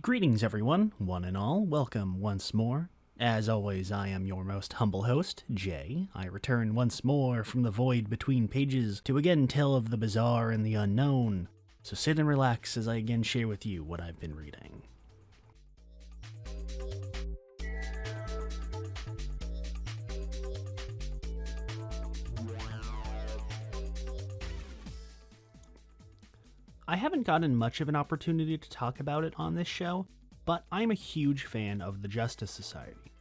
Greetings everyone, one and all, welcome once more. As always, I am your most humble host, Jay. I return once more from the void between pages to again tell of the bizarre and the unknown. So sit and relax as I again share with you what I've been reading. I haven't gotten much of an opportunity to talk about it on this show, but I'm a huge fan of the Justice Society.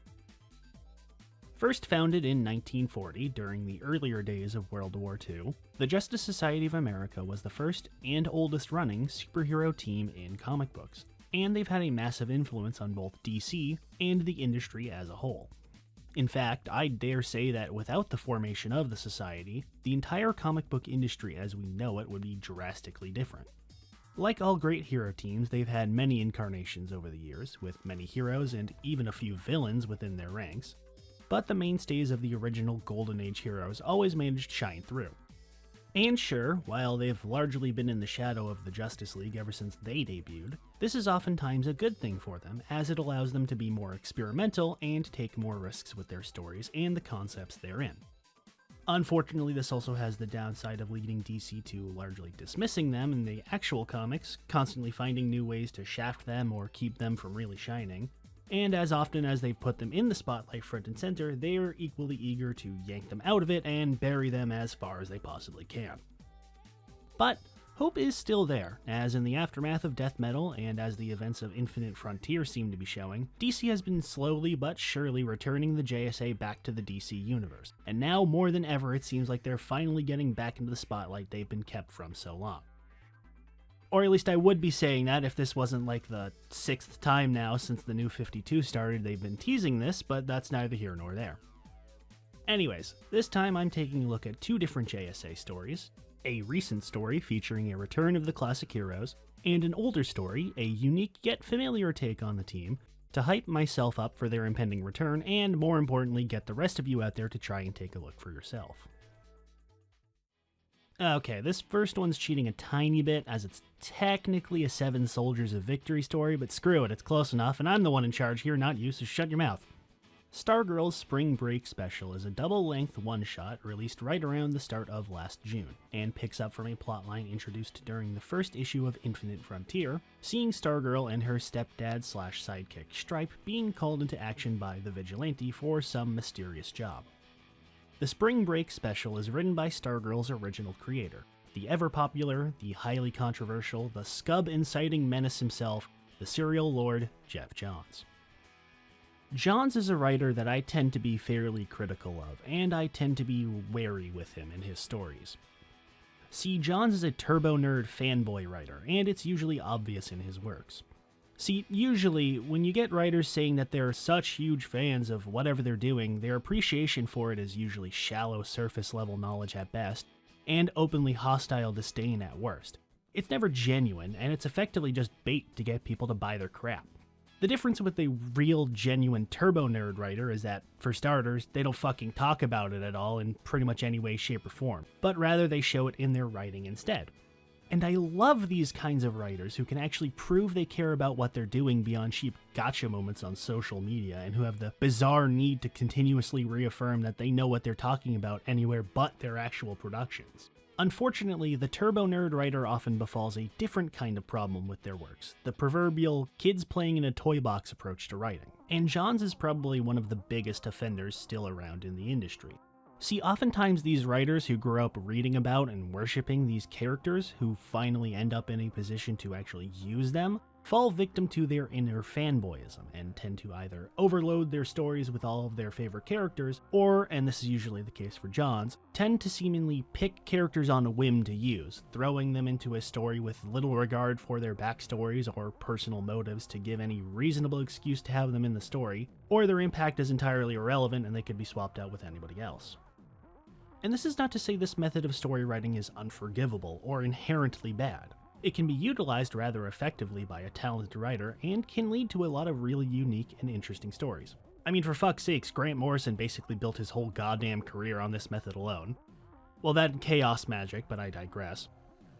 First founded in 1940 during the earlier days of World War II, the Justice Society of America was the first and oldest running superhero team in comic books, and they've had a massive influence on both DC and the industry as a whole. In fact, I dare say that without the formation of the Society, the entire comic book industry as we know it would be drastically different. Like all great hero teams, they've had many incarnations over the years, with many heroes and even a few villains within their ranks, but the mainstays of the original Golden Age heroes always managed to shine through. And sure, while they've largely been in the shadow of the Justice League ever since they debuted, this is oftentimes a good thing for them, as it allows them to be more experimental and take more risks with their stories and the concepts therein. Unfortunately, this also has the downside of leading DC to largely dismissing them in the actual comics, constantly finding new ways to shaft them or keep them from really shining. And as often as they've put them in the spotlight front and center, they are equally eager to yank them out of it and bury them as far as they possibly can. But hope is still there, as in the aftermath of death metal and as the events of Infinite Frontier seem to be showing, DC has been slowly but surely returning the JSA back to the DC universe, and now more than ever it seems like they're finally getting back into the spotlight they've been kept from so long. Or at least I would be saying that if this wasn't like the 6th time now since the New 52 started they've been teasing this, but that's neither here nor there. Anyways, this time I'm taking a look at two different JSA stories, a recent story featuring a return of the classic heroes, and an older story, a unique yet familiar take on the team, to hype myself up for their impending return and, more importantly, get the rest of you out there to try and take a look for yourself. Okay, this first one's cheating a tiny bit, as it's technically a 7 Soldiers of Victory story, but screw it, it's close enough, and I'm the one in charge here, not you, so shut your mouth. Stargirl's Spring Break Special is a double-length one-shot released right around the start of last June, and picks up from a plotline introduced during the first issue of Infinite Frontier, seeing Stargirl and her stepdad/sidekick Stripe being called into action by the Vigilante for some mysterious job. The Spring Break Special is written by Stargirl's original creator, the ever-popular, the highly controversial, the scub-inciting menace himself, the serial lord, Geoff Johns. Johns is a writer that I tend to be fairly critical of, and I tend to be wary with him in his stories. See, Johns is a turbo-nerd fanboy writer, and it's usually obvious in his works. See, usually, when you get writers saying that they're such huge fans of whatever they're doing, their appreciation for it is usually shallow surface-level knowledge at best, and openly hostile disdain at worst. It's never genuine, and it's effectively just bait to get people to buy their crap. The difference with a real, genuine turbo-nerd writer is that, for starters, they don't fucking talk about it at all in pretty much any way, shape, or form, but rather they show it in their writing instead. And I love these kinds of writers who can actually prove they care about what they're doing beyond cheap gotcha moments on social media, and who have the bizarre need to continuously reaffirm that they know what they're talking about anywhere but their actual productions. Unfortunately, the turbo-nerd writer often befalls a different kind of problem with their works, the proverbial kids playing in a toy box approach to writing. And Johns is probably one of the biggest offenders still around in the industry. See, oftentimes these writers who grew up reading about and worshipping these characters, who finally end up in a position to actually use them, fall victim to their inner fanboyism and tend to either overload their stories with all of their favorite characters, or, and this is usually the case for Johns, tend to seemingly pick characters on a whim to use, throwing them into a story with little regard for their backstories or personal motives to give any reasonable excuse to have them in the story, or their impact is entirely irrelevant and they could be swapped out with anybody else. And this is not to say this method of story writing is unforgivable or inherently bad. It can be utilized rather effectively by a talented writer and can lead to a lot of really unique and interesting stories. I mean, for fuck's sakes, Grant Morrison basically built his whole goddamn career on this method alone. Well, that and chaos magic, but I digress.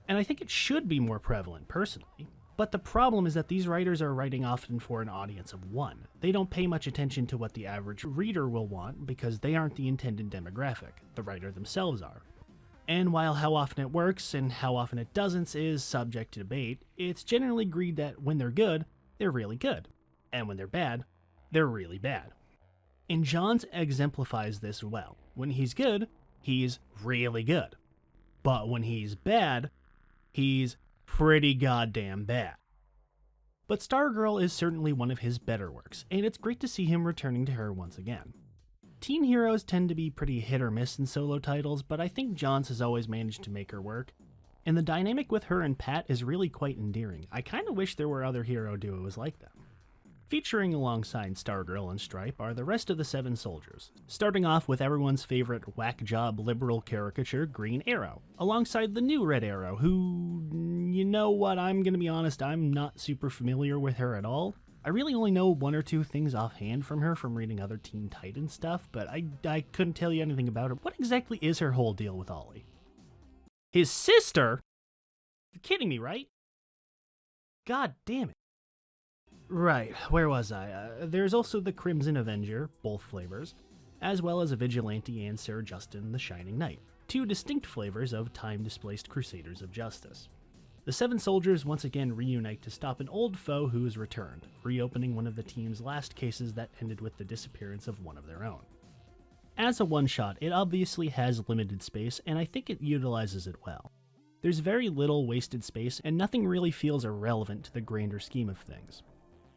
And I think it should be more prevalent, personally. But the problem is that these writers are writing often for an audience of one. They don't pay much attention to what the average reader will want because they aren't the intended demographic, the writer themselves are. And while how often it works and how often it doesn't is subject to debate, it's generally agreed that when they're good, they're really good. And when they're bad, they're really bad. And Johns exemplifies this well. When he's good, he's really good. But when he's bad, he's pretty goddamn bad. But Stargirl is certainly one of his better works, and it's great to see him returning to her once again. Teen heroes tend to be pretty hit or miss in solo titles, but I think Johns has always managed to make her work, and the dynamic with her and Pat is really quite endearing. I kinda wish there were other hero duos like them. Featuring alongside Stargirl and Stripe are the rest of the 7 soldiers, starting off with everyone's favorite whack-job liberal caricature, Green Arrow, alongside the new Red Arrow, who, you know what, I'm gonna be honest, I'm not super familiar with her at all. I really only know 1 or 2 things offhand from her from reading other Teen Titans stuff, but I couldn't tell you anything about her. What exactly is her whole deal with Ollie? His sister? You're kidding me, right? God damn it. Right, where was I? There's also the Crimson Avenger, both flavors, as well as a Vigilante and Sir Justin the Shining Knight, 2 distinct flavors of time-displaced Crusaders of Justice. The 7 soldiers once again reunite to stop an old foe who has returned, reopening one of the team's last cases that ended with the disappearance of one of their own. As a one-shot, it obviously has limited space, and I think it utilizes it well. There's very little wasted space, and nothing really feels irrelevant to the grander scheme of things.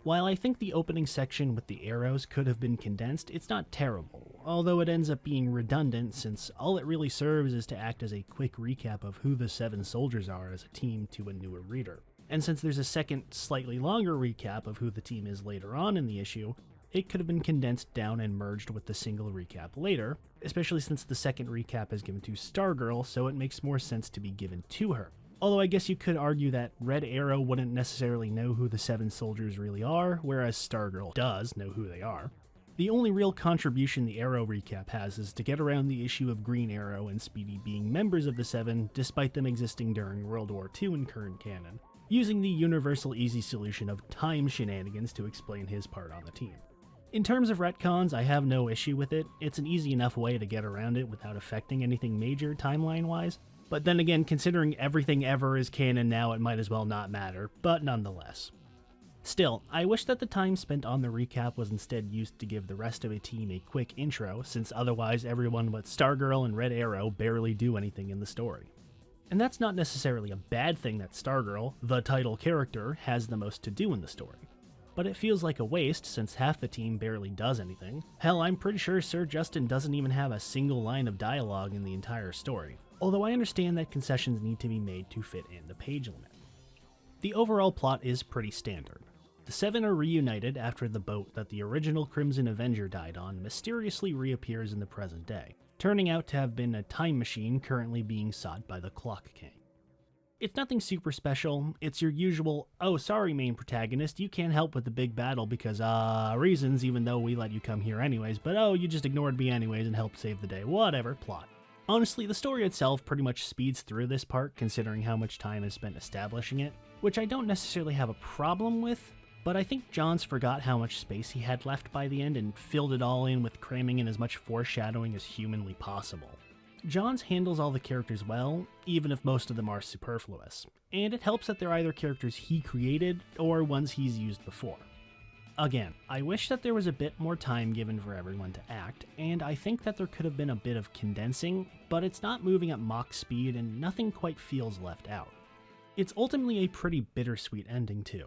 While I think the opening section with the arrows could have been condensed, it's not terrible, although it ends up being redundant since all it really serves is to act as a quick recap of who the 7 soldiers are as a team to a newer reader. And since there's a second, slightly longer recap of who the team is later on in the issue, it could have been condensed down and merged with the single recap later, especially since the second recap is given to Stargirl, so it makes more sense to be given to her. Although I guess you could argue that Red Arrow wouldn't necessarily know who the 7 soldiers really are, whereas Stargirl does know who they are. The only real contribution the Arrow recap has is to get around the issue of Green Arrow and Speedy being members of the 7, despite them existing during World War II in current canon, using the universal easy solution of time shenanigans to explain his part on the team. In terms of retcons, I have no issue with it. It's an easy enough way to get around it without affecting anything major timeline-wise. But then again, considering everything ever is canon now, it might as well not matter, but nonetheless. Still, I wish that the time spent on the recap was instead used to give the rest of a team a quick intro, since otherwise everyone but Stargirl and Red Arrow barely do anything in the story. And that's not necessarily a bad thing that Stargirl, the title character, has the most to do in the story. But it feels like a waste since half the team barely does anything. Hell, I'm pretty sure Sir Justin doesn't even have a single line of dialogue in the entire story. Although I understand that concessions need to be made to fit in the page limit. The overall plot is pretty standard. The 7 are reunited after the boat that the original Crimson Avenger died on mysteriously reappears in the present day, turning out to have been a time machine currently being sought by the Clock King. It's nothing super special, it's your usual, oh sorry main protagonist, you can't help with the big battle because, reasons even though we let you come here anyways, but oh, you just ignored me anyways and helped save the day, whatever, plot. Honestly, the story itself pretty much speeds through this part considering how much time is spent establishing it, which I don't necessarily have a problem with, but I think Johns forgot how much space he had left by the end and filled it all in with cramming in as much foreshadowing as humanly possible. Johns handles all the characters well, even if most of them are superfluous, and it helps that they're either characters he created or ones he's used before. Again, I wish that there was a bit more time given for everyone to act, and I think that there could have been a bit of condensing, but it's not moving at Mach speed and nothing quite feels left out. It's ultimately a pretty bittersweet ending too.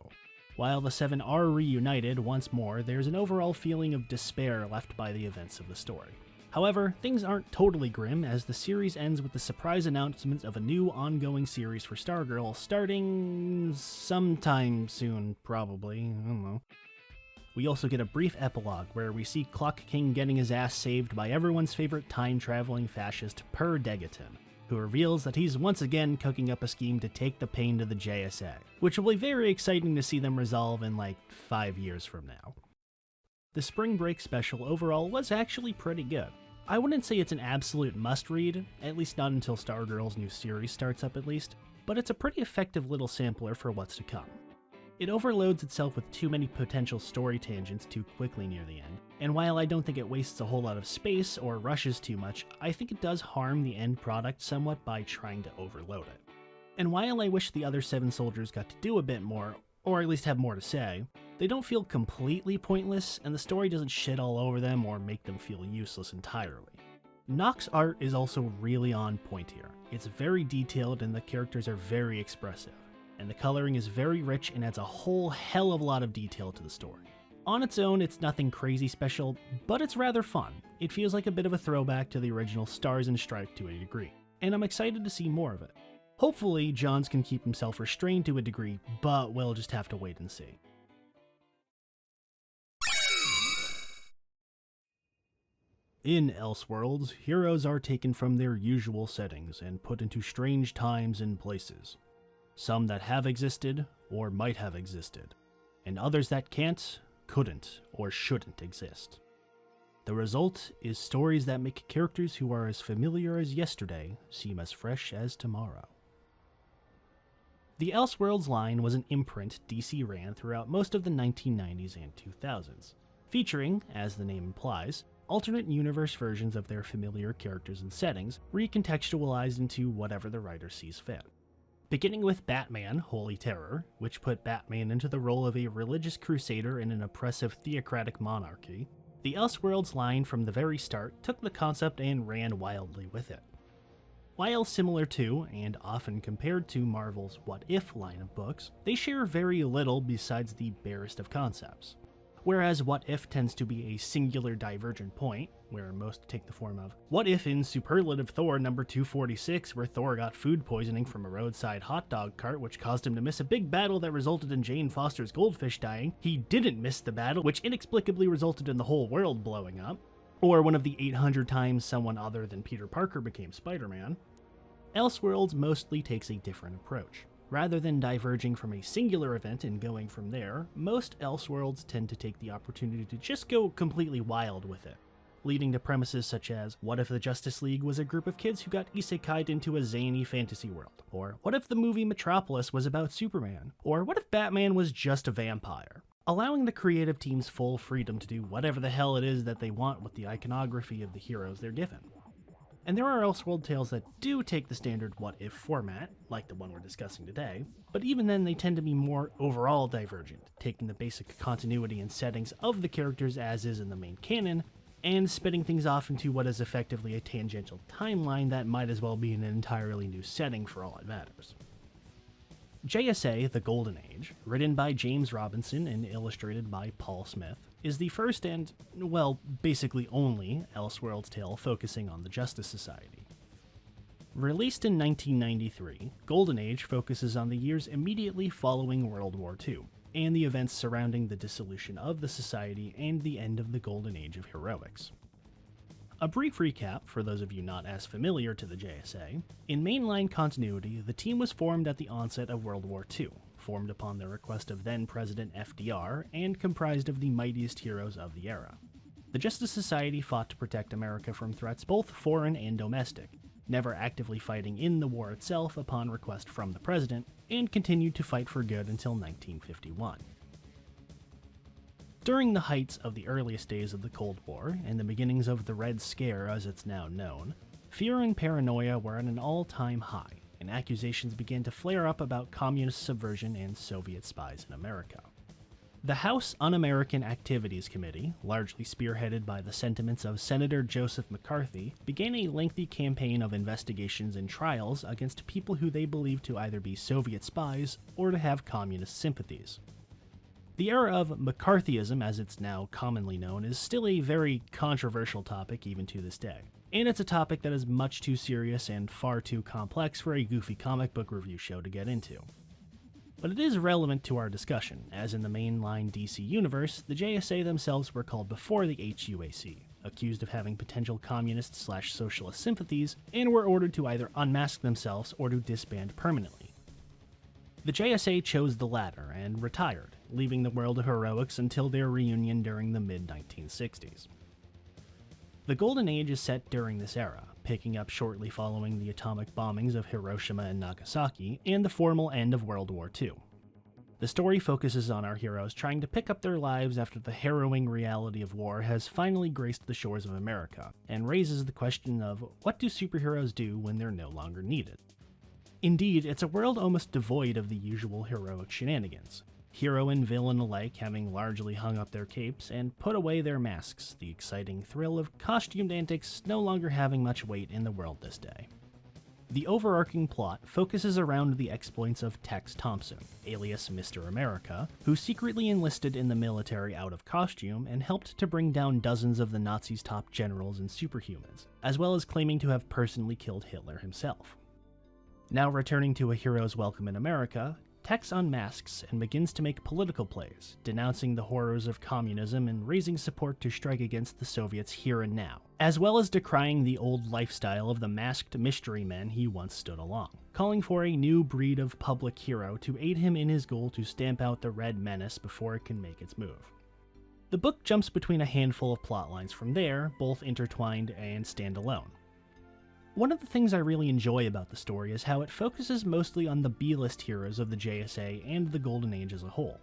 While the 7 are reunited once more, there's an overall feeling of despair left by the events of the story. However, things aren't totally grim as the series ends with the surprise announcement of a new ongoing series for Stargirl starting sometime soon, probably, I don't know. We also get a brief epilogue where we see Clock King getting his ass saved by everyone's favorite time-traveling fascist Per Degaton, who reveals that he's once again cooking up a scheme to take the pain to the JSA, which will be very exciting to see them resolve in like 5 years from now. The Spring Break special overall was actually pretty good. I wouldn't say it's an absolute must-read, at least not until Stargirl's new series starts up at least, but it's a pretty effective little sampler for what's to come. It overloads itself with too many potential story tangents too quickly near the end, and while I don't think it wastes a whole lot of space or rushes too much, I think it does harm the end product somewhat by trying to overload it. And while I wish the other 7 soldiers got to do a bit more, or at least have more to say, they don't feel completely pointless, and the story doesn't shit all over them or make them feel useless entirely. Nock's art is also really on point here. It's very detailed and the characters are very expressive, and the coloring is very rich and adds a whole hell of a lot of detail to the story. On its own, it's nothing crazy special, but it's rather fun. It feels like a bit of a throwback to the original Stars and Stripes to a degree, and I'm excited to see more of it. Hopefully, Johns can keep himself restrained to a degree, but we'll just have to wait and see. In Elseworlds, heroes are taken from their usual settings and put into strange times and places. Some that have existed, or might have existed, and others that can't, couldn't, or shouldn't exist. The result is stories that make characters who are as familiar as yesterday seem as fresh as tomorrow. The Elseworlds line was an imprint DC ran throughout most of the 1990s and 2000s, featuring, as the name implies, alternate universe versions of their familiar characters and settings, recontextualized into whatever the writer sees fit. Beginning with Batman: Holy Terror, which put Batman into the role of a religious crusader in an oppressive theocratic monarchy, the Elseworlds line from the very start took the concept and ran wildly with it. While similar to, and often compared to, Marvel's What If line of books, they share very little besides the barest of concepts. Whereas What If tends to be a singular divergent point, where most take the form of, what if in Superlative Thor number 246, where Thor got food poisoning from a roadside hot dog cart which caused him to miss a big battle that resulted in Jane Foster's goldfish dying, he didn't miss the battle which inexplicably resulted in the whole world blowing up, or one of the 800 times someone other than Peter Parker became Spider-Man, Elseworlds mostly takes a different approach. Rather than diverging from a singular event and going from there, most Elseworlds tend to take the opportunity to just go completely wild with it, leading to premises such as, what if the Justice League was a group of kids who got isekai'd into a zany fantasy world? Or what if the movie Metropolis was about Superman? Or what if Batman was just a vampire? Allowing the creative teams full freedom to do whatever the hell it is that they want with the iconography of the heroes they're given. And there are Elseworld tales that do take the standard what-if format, like the one we're discussing today, but even then they tend to be more overall divergent, taking the basic continuity and settings of the characters as is in the main canon, and spitting things off into what is effectively a tangential timeline that might as well be in an entirely new setting for all it matters. JSA The Golden Age, written by James Robinson and illustrated by Paul Smith, is the first and, well, basically only Elseworlds tale focusing on the Justice Society. Released in 1993, Golden Age focuses on the years immediately following World War II, and the events surrounding the dissolution of the Society and the end of the Golden Age of heroics. A brief recap for those of you not as familiar to the JSA, in mainline continuity, the team was formed at the onset of World War II, formed upon the request of then-President FDR, and comprised of the mightiest heroes of the era. The Justice Society fought to protect America from threats both foreign and domestic, never actively fighting in the war itself upon request from the President, and continued to fight for good until 1951. During the heights of the earliest days of the Cold War, and the beginnings of the Red Scare as it's now known, fear and paranoia were at an all-time high, and accusations began to flare up about communist subversion and Soviet spies in America. The House Un-American Activities Committee, largely spearheaded by the sentiments of Senator Joseph McCarthy, began a lengthy campaign of investigations and trials against people who they believed to either be Soviet spies or to have communist sympathies. The era of McCarthyism, as it's now commonly known, is still a very controversial topic even to this day, and it's a topic that is much too serious and far too complex for a goofy comic book review show to get into. But it is relevant to our discussion, as in the mainline DC universe, the JSA themselves were called before the HUAC, accused of having potential communist/socialist sympathies, and were ordered to either unmask themselves or to disband permanently. The JSA chose the latter and retired, leaving the world of heroics until their reunion during the mid-1960s. The Golden Age is set during this era, picking up shortly following the atomic bombings of Hiroshima and Nagasaki and the formal end of World War II. The story focuses on our heroes trying to pick up their lives after the harrowing reality of war has finally graced the shores of America, and raises the question of what do superheroes do when they're no longer needed? Indeed, it's a world almost devoid of the usual heroic shenanigans. Hero and villain alike having largely hung up their capes and put away their masks, the exciting thrill of costumed antics no longer having much weight in the world this day. The overarching plot focuses around the exploits of Tex Thompson, alias Mr. America, who secretly enlisted in the military out of costume and helped to bring down dozens of the Nazis' top generals and superhumans, as well as claiming to have personally killed Hitler himself. Now returning to a hero's welcome in America, Tex unmasks and begins to make political plays, denouncing the horrors of communism and raising support to strike against the Soviets here and now, as well as decrying the old lifestyle of the masked mystery men he once stood along, calling for a new breed of public hero to aid him in his goal to stamp out the Red Menace before it can make its move. The book jumps between a handful of plotlines from there, both intertwined and standalone. One of the things I really enjoy about the story is how it focuses mostly on the B-list heroes of the JSA and the Golden Age as a whole.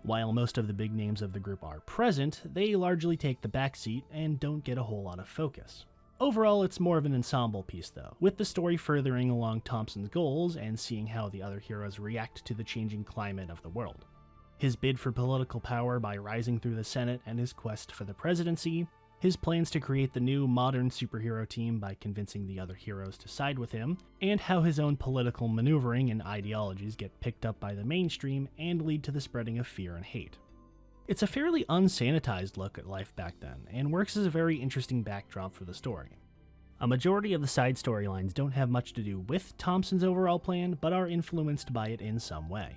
While most of the big names of the group are present, they largely take the backseat and don't get a whole lot of focus. Overall, it's more of an ensemble piece though, with the story furthering along Thompson's goals and seeing how the other heroes react to the changing climate of the world. His bid for political power by rising through the Senate and his quest for the presidency, his plans to create the new modern superhero team by convincing the other heroes to side with him, and how his own political maneuvering and ideologies get picked up by the mainstream and lead to the spreading of fear and hate. It's a fairly unsanitized look at life back then, and works as a very interesting backdrop for the story. A majority of the side storylines don't have much to do with Thompson's overall plan, but are influenced by it in some way.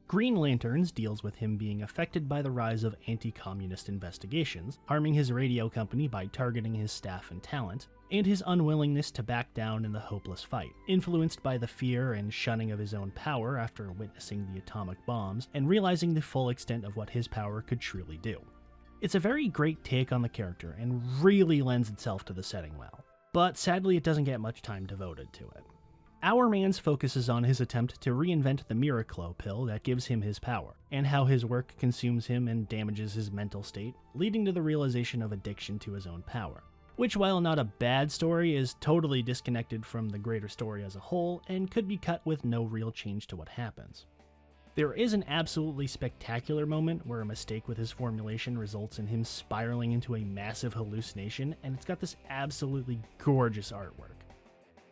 Green Lanterns deals with him being affected by the rise of anti-communist investigations, harming his radio company by targeting his staff and talent, and his unwillingness to back down in the hopeless fight, influenced by the fear and shunning of his own power after witnessing the atomic bombs and realizing the full extent of what his power could truly do. It's a very great take on the character and really lends itself to the setting well, but sadly it doesn't get much time devoted to it. Our Man's focuses on his attempt to reinvent the Miraclo pill that gives him his power, and how his work consumes him and damages his mental state, leading to the realization of addiction to his own power. Which, while not a bad story, is totally disconnected from the greater story as a whole, and could be cut with no real change to what happens. There is an absolutely spectacular moment where a mistake with his formulation results in him spiraling into a massive hallucination, and it's got this absolutely gorgeous artwork.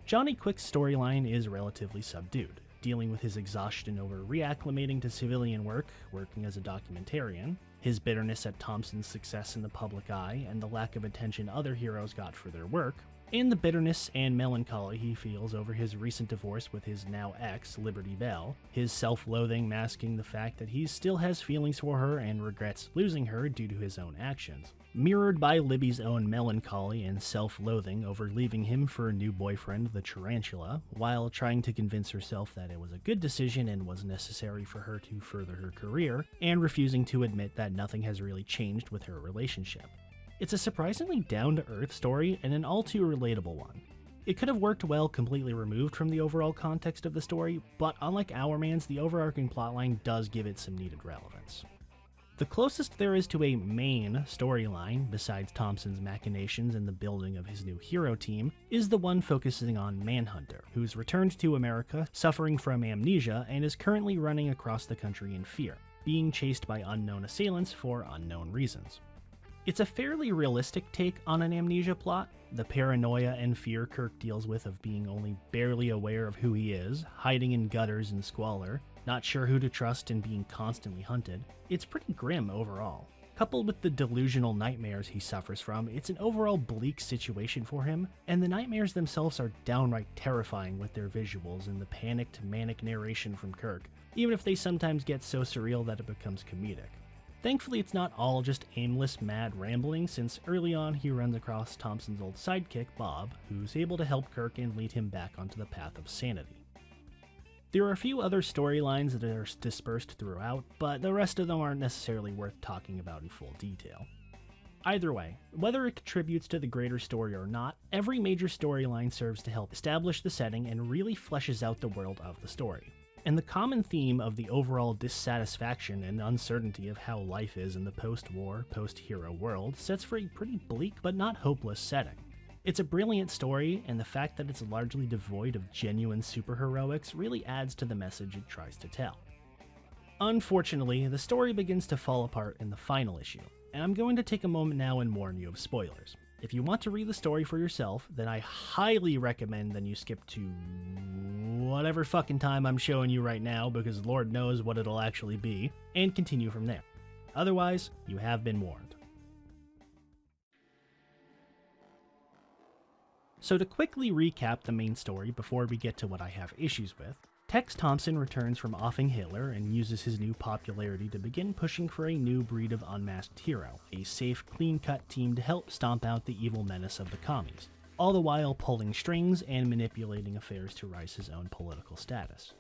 Johnny Quick's storyline is relatively subdued, dealing with his exhaustion over reacclimating to civilian work, working as a documentarian, his bitterness at Thompson's success in the public eye and the lack of attention other heroes got for their work, and the bitterness and melancholy he feels over his recent divorce with his now ex, Liberty Bell, his self-loathing masking the fact that he still has feelings for her and regrets losing her due to his own actions, mirrored by Libby's own melancholy and self-loathing over leaving him for a new boyfriend, the Tarantula, while trying to convince herself that it was a good decision and was necessary for her to further her career, and refusing to admit that nothing has really changed with her relationship. It's a surprisingly down-to-earth story and an all-too relatable one. It could have worked well completely removed from the overall context of the story, but unlike Our Man's, the overarching plotline does give it some needed relevance. The closest there is to a main storyline, besides Thompson's machinations and the building of his new hero team, is the one focusing on Manhunter, who's returned to America, suffering from amnesia, and is currently running across the country in fear, being chased by unknown assailants for unknown reasons. It's a fairly realistic take on an amnesia plot, the paranoia and fear Kirk deals with of being only barely aware of who he is, hiding in gutters and squalor, not sure who to trust and being constantly hunted. It's pretty grim overall. Coupled with the delusional nightmares he suffers from, it's an overall bleak situation for him, and the nightmares themselves are downright terrifying with their visuals and the panicked, manic narration from Kirk, even if they sometimes get so surreal that it becomes comedic. Thankfully, it's not all just aimless, mad rambling, since early on he runs across Thompson's old sidekick, Bob, who's able to help Kirk and lead him back onto the path of sanity. There are a few other storylines that are dispersed throughout, but the rest of them aren't necessarily worth talking about in full detail. Either way, whether it contributes to the greater story or not, every major storyline serves to help establish the setting and really fleshes out the world of the story. And the common theme of the overall dissatisfaction and uncertainty of how life is in the post-war, post-hero world sets for a pretty bleak but not hopeless setting. It's a brilliant story, and the fact that it's largely devoid of genuine superheroics really adds to the message it tries to tell. Unfortunately, the story begins to fall apart in the final issue, and I'm going to take a moment now and warn you of spoilers. If you want to read the story for yourself, then I highly recommend that you skip to whatever fucking time I'm showing you right now, because Lord knows what it'll actually be, and continue from there. Otherwise, you have been warned. So to quickly recap the main story before we get to what I have issues with, Tex Thompson returns from offing Hitler and uses his new popularity to begin pushing for a new breed of unmasked hero, a safe, clean-cut team to help stomp out the evil menace of the commies, all the while pulling strings and manipulating affairs to rise his own political status.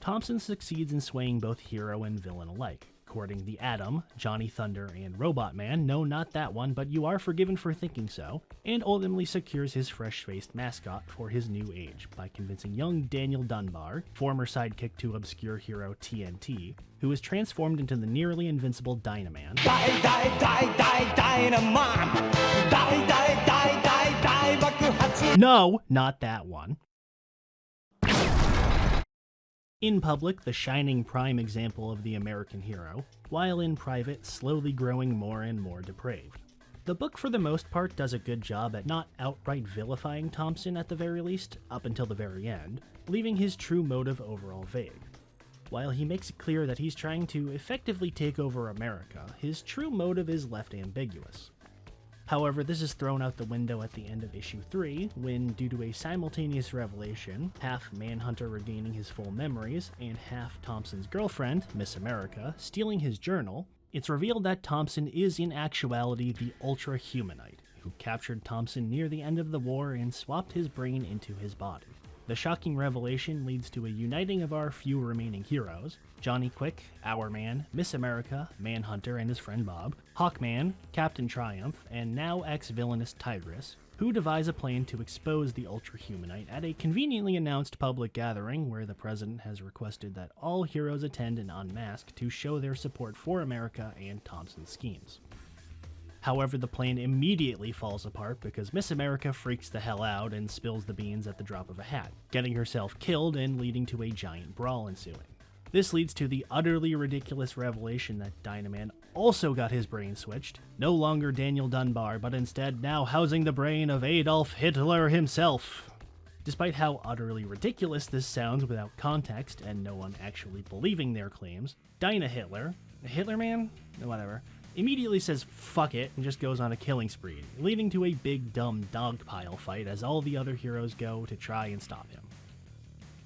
Thompson succeeds in swaying both hero and villain alike, courting the Atom, Johnny Thunder, and Robot Man, no not that one, but you are forgiven for thinking so, and ultimately secures his fresh-faced mascot for his new age by convincing young Daniel Dunbar, former sidekick to obscure hero TNT, who is transformed into the nearly invincible Dynaman. No, not that one. In public, the shining prime example of the American hero, while in private, slowly growing more and more depraved. The book for the most part does a good job at not outright vilifying Thompson at the very least, up until the very end, leaving his true motive overall vague. While he makes it clear that he's trying to effectively take over America, his true motive is left ambiguous. However, this is thrown out the window at the end of issue 3, when, due to a simultaneous revelation, half Manhunter regaining his full memories, and half Thompson's girlfriend, Miss America, stealing his journal, it's revealed that Thompson is in actuality the Ultra-Humanite, who captured Thompson near the end of the war and swapped his brain into his body. The shocking revelation leads to a uniting of our few remaining heroes, Johnny Quick, Hourman, Miss America, Manhunter and his friend Bob, Hawkman, Captain Triumph, and now ex-villainous Tigress, who devise a plan to expose the Ultra-Humanite at a conveniently announced public gathering where the president has requested that all heroes attend and unmask to show their support for America and Thompson's schemes. However, the plan immediately falls apart because Miss America freaks the hell out and spills the beans at the drop of a hat, getting herself killed and leading to a giant brawl ensuing. This leads to the utterly ridiculous revelation that Dynaman also got his brain switched, no longer Daniel Dunbar, but instead now housing the brain of Adolf Hitler himself. Despite how utterly ridiculous this sounds without context and no one actually believing their claims, Dyna Hitler, Hitlerman? Whatever, immediately says fuck it and just goes on a killing spree, leading to a big dumb dogpile fight as all the other heroes go to try and stop him.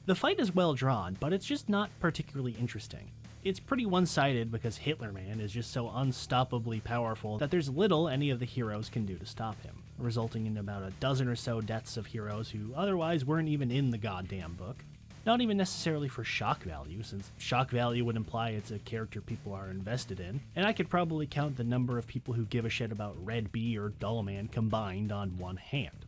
The fight is well drawn, but it's just not particularly interesting. It's pretty one-sided because Hitlerman is just so unstoppably powerful that there's little any of the heroes can do to stop him, resulting in about a dozen or so deaths of heroes who otherwise weren't even in the goddamn book. Not even necessarily for shock value, since shock value would imply it's a character people are invested in, and I could probably count the number of people who give a shit about Red Bee or Dullman combined on one hand.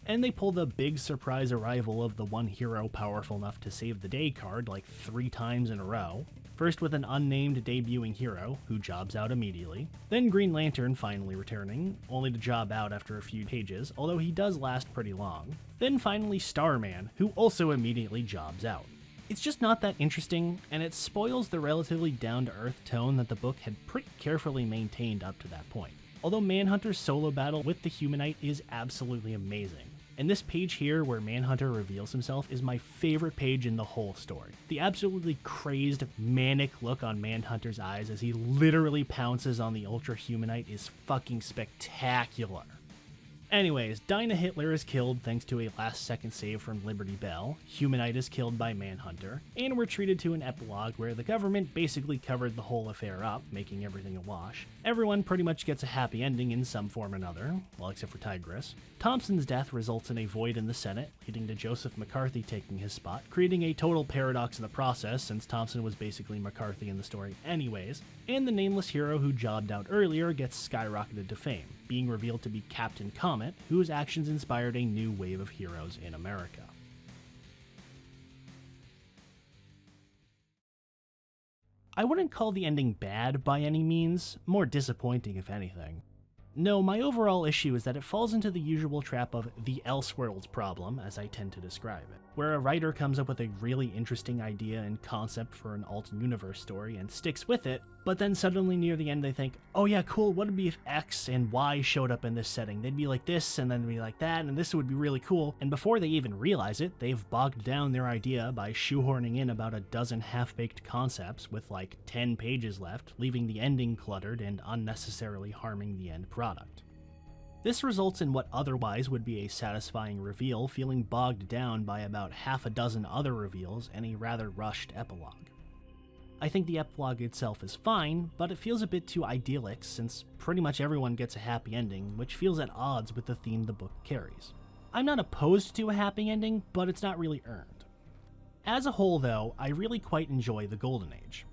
And they pull the big surprise arrival of the one hero powerful enough to save the day card like 3 times in a row. First with an unnamed debuting hero, who jobs out immediately, then Green Lantern finally returning, only to job out after a few pages, although he does last pretty long, then finally Starman, who also immediately jobs out. It's just not that interesting, and it spoils the relatively down-to-earth tone that the book had pretty carefully maintained up to that point. Although Manhunter's solo battle with the Humanite is absolutely amazing. And this page here where Manhunter reveals himself is my favorite page in the whole story. The absolutely crazed, manic look on Manhunter's eyes as he literally pounces on the Ultra-Humanite is fucking spectacular. Anyways, Dyna Hitler is killed thanks to a last-second save from Liberty Bell, Humanite is killed by Manhunter, and we're treated to an epilogue where the government basically covered the whole affair up, making everything a wash. Everyone pretty much gets a happy ending in some form or another, well except for Tigress. Thompson's death results in a void in the Senate, leading to Joseph McCarthy taking his spot, creating a total paradox in the process since Thompson was basically McCarthy in the story anyways, and the nameless hero who jobbed out earlier gets skyrocketed to fame, being revealed to be Captain Comet, whose actions inspired a new wave of heroes in America. I wouldn't call the ending bad by any means, more disappointing if anything. No, my overall issue is that it falls into the usual trap of the Elseworlds problem, as I tend to describe it, where a writer comes up with a really interesting idea and concept for an alt-universe story and sticks with it, but then suddenly near the end they think, oh yeah, cool, what would be if X and Y showed up in this setting? They'd be like this, and then they'd be like that, and this would be really cool, and before they even realize it, they've bogged down their idea by shoehorning in about a dozen half-baked concepts with like 10 pages left, leaving the ending cluttered and unnecessarily harming the end product. This results in what otherwise would be a satisfying reveal feeling bogged down by about half a dozen other reveals and a rather rushed epilogue. I think the epilogue itself is fine, but it feels a bit too idyllic since pretty much everyone gets a happy ending, which feels at odds with the theme the book carries. I'm not opposed to a happy ending, but it's not really earned. As a whole though, I really quite enjoy The Golden Age.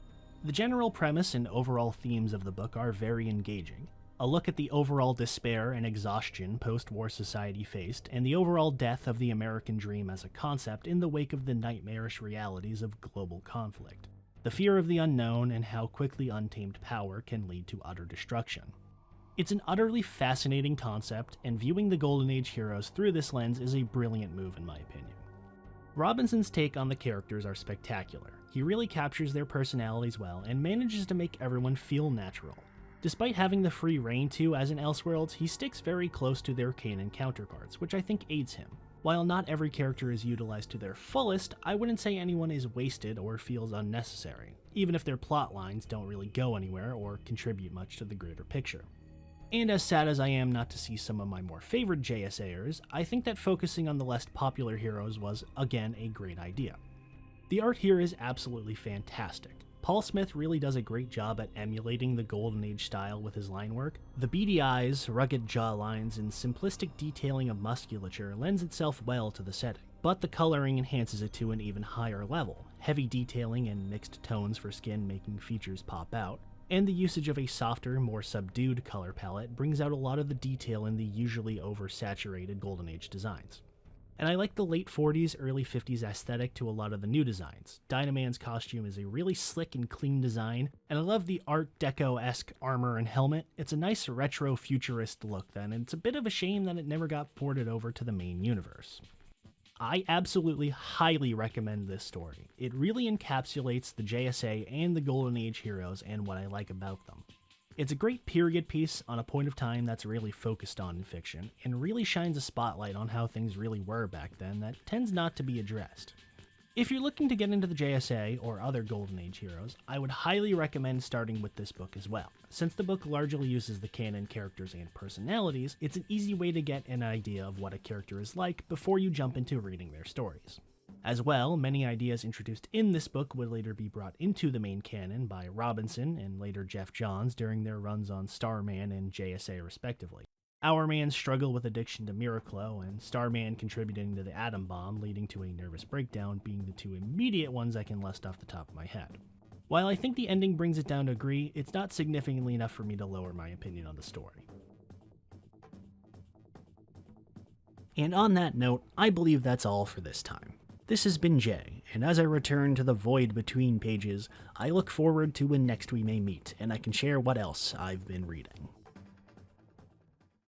The general premise and overall themes of the book are very engaging. A look at the overall despair and exhaustion post-war society faced, and the overall death of the American dream as a concept in the wake of the nightmarish realities of global conflict. The fear of the unknown and how quickly untamed power can lead to utter destruction. It's an utterly fascinating concept, and viewing the Golden Age heroes through this lens is a brilliant move in my opinion. Robinson's take on the characters are spectacular. He really captures their personalities well and manages to make everyone feel natural. Despite having the free reign to as in Elseworlds, he sticks very close to their canon counterparts, which I think aids him. While not every character is utilized to their fullest, I wouldn't say anyone is wasted or feels unnecessary, even if their plot lines don't really go anywhere or contribute much to the greater picture. And as sad as I am not to see some of my more favorite JSAers, I think that focusing on the less popular heroes was, again, a great idea. The art here is absolutely fantastic. Paul Smith really does a great job at emulating the Golden Age style with his line work. The beady eyes, rugged jawlines, and simplistic detailing of musculature lends itself well to the setting, but the coloring enhances it to an even higher level, heavy detailing and mixed tones for skin making features pop out, and the usage of a softer, more subdued color palette brings out a lot of the detail in the usually oversaturated Golden Age designs. And I like the late 40s, early 50s aesthetic to a lot of the new designs. Dynaman's costume is a really slick and clean design, and I love the Art Deco-esque armor and helmet. It's a nice retro-futurist look then, and it's a bit of a shame that it never got ported over to the main universe. I absolutely highly recommend this story. It really encapsulates the JSA and the Golden Age heroes and what I like about them. It's a great period piece on a point of time that's really focused on in fiction, and really shines a spotlight on how things really were back then that tends not to be addressed. If you're looking to get into the JSA or other Golden Age heroes, I would highly recommend starting with this book as well. Since the book largely uses the canon characters and personalities, it's an easy way to get an idea of what a character is like before you jump into reading their stories. As well, many ideas introduced in this book would later be brought into the main canon by Robinson and later Jeff Johns during their runs on Starman and JSA respectively. Hourman's struggle with addiction to Miraclo, and Starman contributing to the atom bomb leading to a nervous breakdown being the two immediate ones I can list off the top of my head. While I think the ending brings it down to agree, it's not significantly enough for me to lower my opinion on the story. And on that note, I believe that's all for this time. This has been Jay, and as I return to the void between pages, I look forward to when next we may meet, and I can share what else I've been reading.